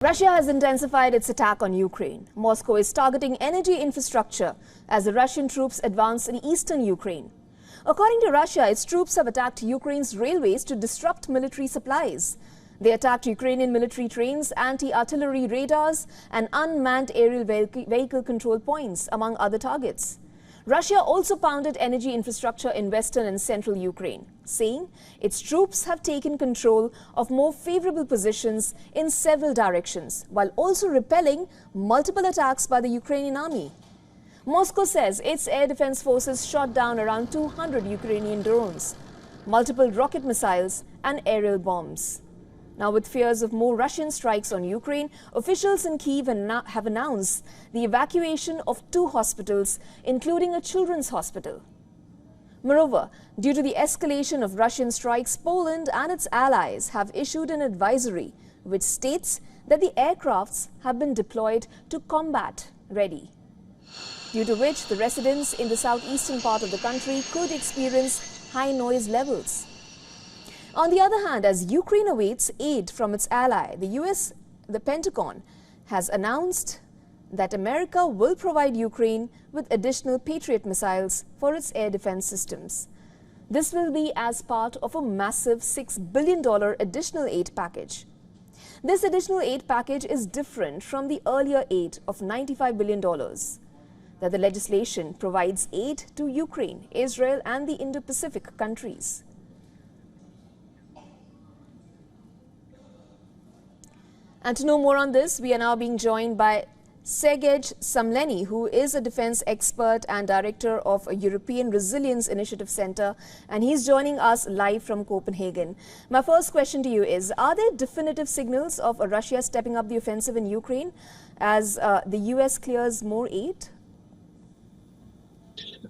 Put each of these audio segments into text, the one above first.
Russia has intensified its attack on Ukraine. Moscow is targeting energy infrastructure as the Russian troops advance in eastern Ukraine. According to Russia, its troops have attacked Ukraine's railways to disrupt military supplies. They attacked Ukrainian military trains, anti-artillery radars, and unmanned aerial vehicle control points, among other targets. Russia also pounded energy infrastructure in western and central Ukraine, saying its troops have taken control of more favorable positions in several directions, while also repelling multiple attacks by the Ukrainian army. Moscow says its air defense forces shot down around 200 Ukrainian drones, multiple rocket missiles, and aerial bombs. Now, with fears of more Russian strikes on Ukraine, officials in Kyiv have announced the evacuation of 2 hospitals, including a children's hospital. Moreover, due to the escalation of Russian strikes, Poland and its allies have issued an advisory which states that the aircrafts have been deployed to combat ready, due to which the residents in the southeastern part of the country could experience high noise levels. On the other hand, as Ukraine awaits aid from its ally, the Pentagon has announced that America will provide Ukraine with additional Patriot missiles for its air defense systems. This will be as part of a massive $6 billion additional aid package. This additional aid package is different from the earlier aid of $95 billion. That the legislation provides aid to Ukraine, Israel, and the Indo-Pacific countries. And to know more on this, we are now being joined by Sergej Samleny, who is a defense expert and director of a European Resilience Initiative Center, and he's joining us live from Copenhagen. My first question to you is, are there definitive signals of Russia stepping up the offensive in Ukraine as the US clears more aid?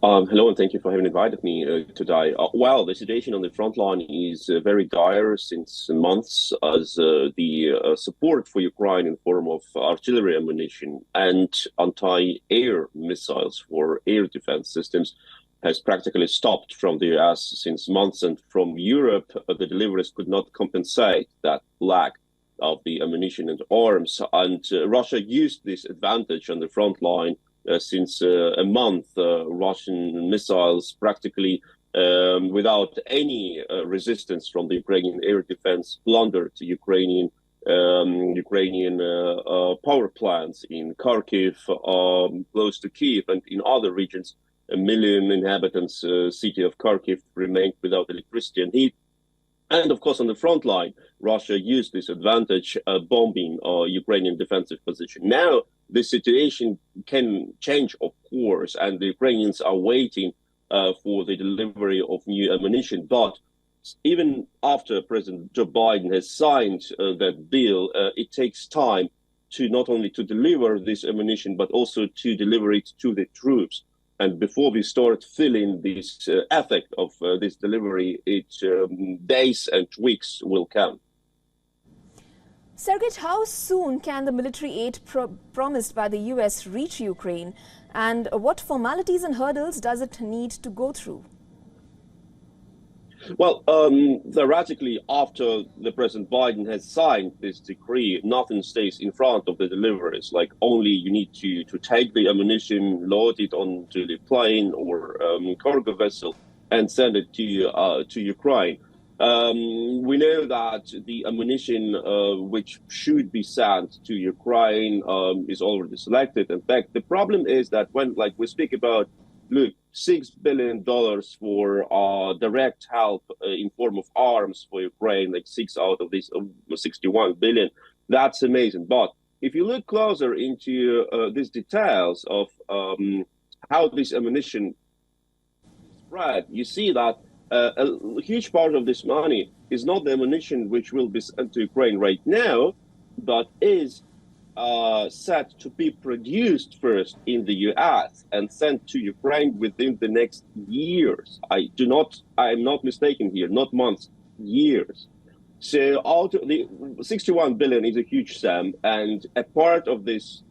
Hello, and thank you for having invited me today. Well, the situation on the front line is very dire since months, as the support for Ukraine in form of artillery ammunition and anti-air missiles for air defense systems has practically stopped from the US since months, and from Europe, the deliveries could not compensate that lack of the ammunition and arms. And Russia used this advantage on the front line. Since a month, Russian missiles practically without any resistance from the Ukrainian air defense plundered Ukrainian power plants in Kharkiv, close to Kyiv, and in other regions. 1 million inhabitants city of Kharkiv remained without electricity and heat. And of course, on the front line, Russia used this advantage, bombing Ukrainian defensive position. Now, the situation can change, of course, and the Ukrainians are waiting for the delivery of new ammunition. But even after President Joe Biden has signed that deal, it takes time to not only to deliver this ammunition, but also to deliver it to the troops. And before we start feeling this effect of this delivery, days and weeks will come. Sergej, how soon can the military aid promised by the US reach Ukraine? And what formalities and hurdles does it need to go through? Well, theoretically, after the President Biden has signed this decree, nothing stays in front of the deliveries. Like, only you need to take the ammunition, load it onto the plane or cargo vessel, and send it to Ukraine. We know that the ammunition which should be sent to Ukraine is already selected. In fact, the problem is that when, like, we speak about, look, $6 billion for direct help in form of arms for Ukraine, like 6 out of this 61 billion. That's amazing. But if you look closer into these details of how this ammunition is spread, you see that a huge part of this money is not the ammunition which will be sent to Ukraine right now, but is set to be produced first in the US and sent to Ukraine within the next years. I am not mistaken here, not months, years. So out of the 61 billion is a huge sum, and a part of this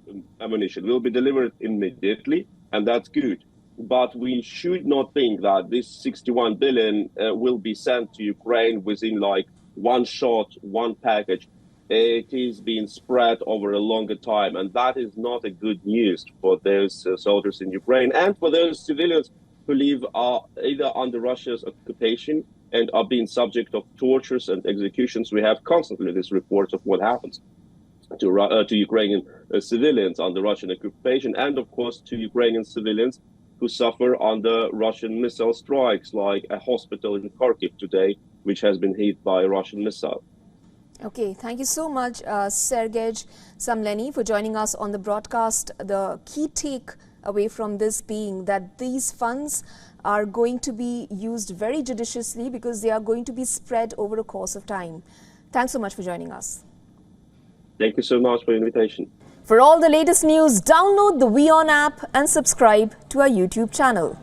ammunition will be delivered immediately, and that's good. But we should not think that this 61 billion will be sent to Ukraine within like one shot, one package. it is being spread over a longer time, and that is not a good news for those soldiers in Ukraine and for those civilians who live either under Russia's occupation and are being subject of tortures and executions. We have constantly these reports of what happens to Ukrainian civilians under Russian occupation, and of course to Ukrainian civilians who suffer under Russian missile strikes, like a hospital in Kharkiv today, which has been hit by a Russian missile. Okay, thank you so much, Sergej Samleni, for joining us on the broadcast. The key take away from this being that these funds are going to be used very judiciously because they are going to be spread over a course of time. Thanks so much for joining us. Thank you so much for the invitation. For all the latest news, download the WION app and subscribe to our YouTube channel.